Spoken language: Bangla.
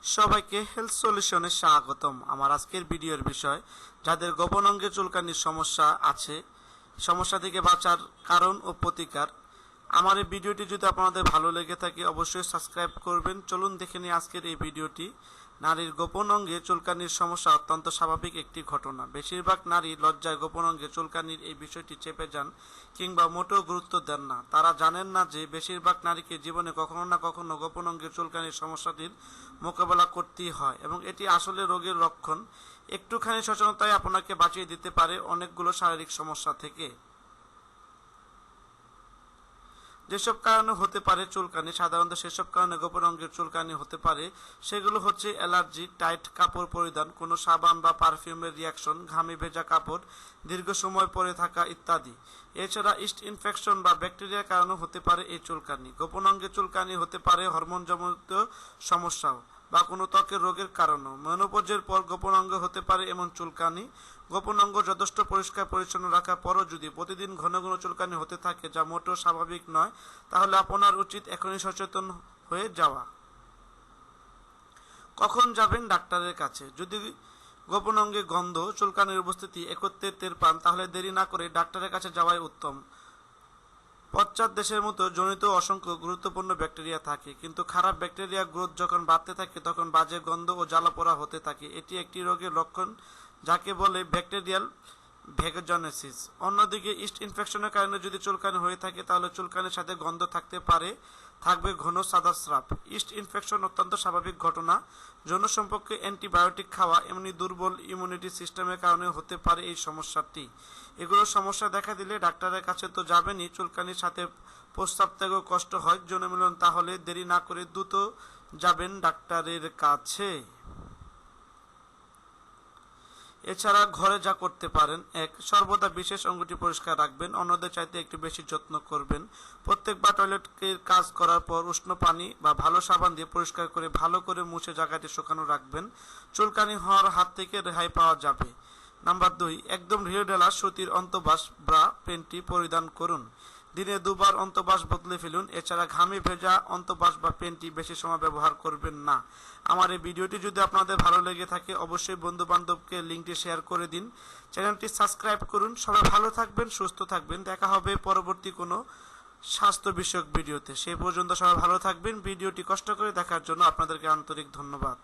সবাইকে হেলথ সলিউশনে স্বাগতম। আমার আজকের ভিডিওর বিষয় যাদের গোপন অঙ্গে চুলকানির সমস্যা আছে, সমস্যা থেকে বাঁচার কারণ ও প্রতিকার। আমার এই ভিডিওটি যদি আপনাদের ভালো লেগে থাকে অবশ্যই সাবস্ক্রাইব করবেন। চলুন দেখে নিই আজকের এই ভিডিওটি। নারীর গোপন অঙ্গে চুলকানির সমস্যা অত্যন্ত স্বাভাবিক একটি ঘটনা। বেশিরভাগ নারী লজ্জায় গোপন অঙ্গে চুলকানির এই বিষয়টি চেপে যান কিংবা মোটেও গুরুত্ব দেন না। তারা জানেন না যে বেশিরভাগ নারীকে জীবনে কখনো না কখনো গোপন অঙ্গের চুলকানির সমস্যাটির মোকাবেলা করতেই হয় এবং এটি আসলে রোগের লক্ষণ। একটুখানি সচেতনতাই আপনাকে বাঁচিয়ে দিতে পারে অনেকগুলো শারীরিক সমস্যা থেকে। যেসব কারণে হতে পারে চুলকানি, সাধারণত সেসব কারণে গোপন অঙ্গের চুলকানি হতে পারে সেগুলো হচ্ছে অ্যালার্জি, টাইট কাপড় পরিধান, কোনো সাবান বা পারফিউমের রিয়াকশন, ঘামে ভেজা কাপড়, দীর্ঘ সময় পরে থাকা ইত্যাদি। এছাড়া ইস্ট ইনফেকশন বা ব্যাকটেরিয়ার কারণে হতে পারে এই চুলকানি। গোপন অঙ্গে চুলকানি হতে পারে হরমোনজনিত সমস্যাও বা কোনো ত্বকের রোগের কারণেও। মেনোপজের পর গোপন অঙ্গ হতে পারে এমন চুলকানি। গোপন অঙ্গ যথেষ্ট পরিষ্কার পরিচ্ছন্ন রাখার পরও যদি প্রতিদিন ঘন ঘন চুলকানি হতে থাকে, যা মোটেও স্বাভাবিক নয়, তাহলে আপনার উচিত এখনই সচেতন হয়ে যাওয়া। কখন যাবেন ডাক্তারের কাছে? যদি গোপন অঙ্গে গন্ধ, চুলকানির উপস্থিতি একত্রে টের পান তাহলে দেরি না করে ডাক্তারের কাছে যাওয়াই উত্তম। পশ্চাৎ দেশের মতো জনিত অসংখ্য গুরুত্বপূর্ণ ব্যাকটেরিয়া থাকে, কিন্তু খারাপ ব্যাকটেরিয়া গ্রোথ যখন বাড়তে থাকে তখন বাজে গন্ধ ও জ্বালাপোড়া হতে থাকে। এটি একটি রোগের লক্ষণ যাকে বলে ব্যাকটেরিয়াল ভ্যাগোজেনেসিস। অন্যদিকে ইস্ট ইনফেকশনের কারণে যদি চুলকানি হয়ে থাকে তাহলে চুলকানির সাথে গন্ধ থাকবে ঘন সাদা স্রাব। ইস্ট ইনফেকশন অত্যন্ত স্বাভাবিক ঘটনা। যৌন সম্পর্কে অ্যান্টিবায়োটিক খাওয়া এমনি দুর্বল ইমিউনিটি সিস্টেমের কারণে হতে পারে এই সমস্যাটি। এগুলো সমস্যা দেখা দিলে ডাক্তারের কাছে তো যাবেনই, চুলকানির সাথে প্রস্রাব ত্যাগও কষ্ট হয়, যৌন মিলন, তাহলে দেরি না করে দ্রুত যাবেন ডাক্তারের কাছে। এছাড়া ঘরে যা করতে পারেন: ১. সর্বদা বিশেষ অঙ্গটি পরিষ্কার রাখবেন, অন্যদের চাইতে একটু বেশি যত্ন করবেন। প্রত্যেকবার টয়লেটের কাজ করার পর উষ্ণ পানি বা ভালো সাবান দিয়ে পরিষ্কার করে ভালো করে মুছে জায়গাটি শুকানো রাখবেন। চুলকানি হওয়ার হাত থেকে রেহাই পাওয়া যাবে। নাম্বার ২. একদম ঢিলেঢালা সুতির অন্তর্বাস ব্রা পেন্টি পরিধান করুন। দিনে ২ বার অন্তর্বাস বদলে ফেলুন। এছাড়া ঘামে ভেজা অন্তর্বাস বা পেন্টি বেশি সময় ব্যবহার করবেন না। আমার এই ভিডিওটি যদি আপনাদের ভালো লেগে থাকে অবশ্যই বন্ধু বান্ধবকে লিঙ্কটি শেয়ার করে দিন। চ্যানেলটি সাবস্ক্রাইব করুন। সবাই ভালো থাকবেন, সুস্থ থাকবেন। দেখা হবে পরবর্তী কোনো স্বাস্থ্য বিষয়ক ভিডিওতে। সেই পর্যন্ত সবাই ভালো থাকবেন। ভিডিওটি কষ্ট করে দেখার জন্য আপনাদেরকে আন্তরিক ধন্যবাদ।